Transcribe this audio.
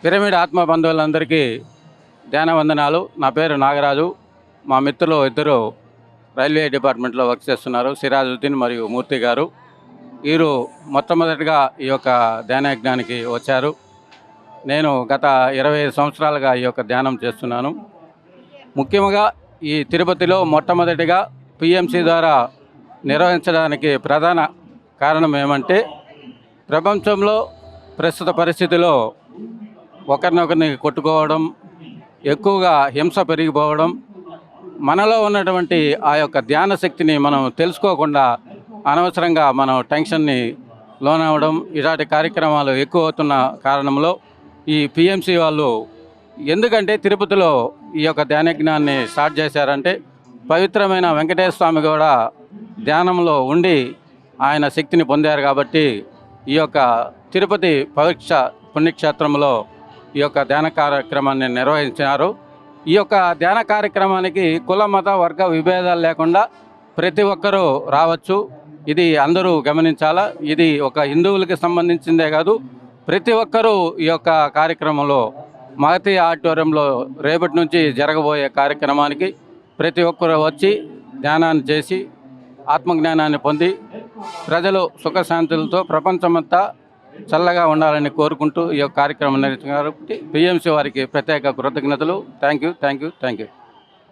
Pyramid ఆత్మ బంధువులందరికీ ధ్యాన వందనాలు. నా పేరు నాగరాజు. మా మిత్రులు ఇద్దరు రైల్వే డిపార్ట్మెంట్లో వర్క్ చేస్తున్నారు, సిరాజుద్దీన్ మరియు మూర్తి గారు. వీరు మొట్టమొదటిగా ఈ యొక్క ధ్యానయజ్ఞానికి వచ్చారు. నేను గత 25 సంవత్సరాలుగా ఈ యొక్క ధ్యానం చేస్తున్నాను. ముఖ్యంగా ఈ తిరుపతిలో మొట్టమొదటిగా పిఎంసి ద్వారా నిర్వహించడానికి ప్రధాన కారణం ఏమంటే, ప్రపంచంలో ప్రస్తుత పరిస్థితిలో ఒకరినొకరిని కొట్టుకోవడం, ఎక్కువగా హింస పెరిగిపోవడం, మనలో ఉన్నటువంటి ఆ యొక్క ధ్యాన శక్తిని మనం తెలుసుకోకుండా అనవసరంగా మనం టెన్షన్ని లోనవడం, ఇలాంటి కార్యక్రమాలు ఎక్కువ అవుతున్న కారణంలో ఈ పిఎంసి వాళ్ళు ఎందుకంటే తిరుపతిలో ఈ యొక్క ధ్యానయజ్ఞాన్ని స్టార్ట్ చేశారంటే, పవిత్రమైన వెంకటేశ్వర స్వామి కూడా ధ్యానంలో ఉండి ఆయన శక్తిని పొందారు. కాబట్టి ఈ యొక్క తిరుపతి పవిత్ర పుణ్యక్షేత్రంలో ఈ యొక్క ధ్యాన కార్యక్రమాన్ని నిర్వహించారు. ఈ యొక్క ధ్యాన కార్యక్రమానికి కుల మత వర్గ విభేదాలు లేకుండా ప్రతి ఒక్కరూ రావచ్చు. ఇది అందరూ గమనించాలా. ఇది ఒక హిందువులకి సంబంధించిందే కాదు, ప్రతి ఒక్కరూ ఈ యొక్క కార్యక్రమంలో మగతి ఆడిటోరియంలో రేపటి నుంచి జరగబోయే కార్యక్రమానికి ప్రతి ఒక్కరూ వచ్చి ధ్యానాన్ని చేసి ఆత్మజ్ఞానాన్ని పొంది ప్రజలు సుఖశాంతులతో ప్రపంచమంతా చల్లగా ఉండాలని కోరుకుంటూ ఈ యొక్క కార్యక్రమం నిర్వహించారు. పిఎంసి వారికి ప్రత్యేక కృతజ్ఞతలు. Thank you.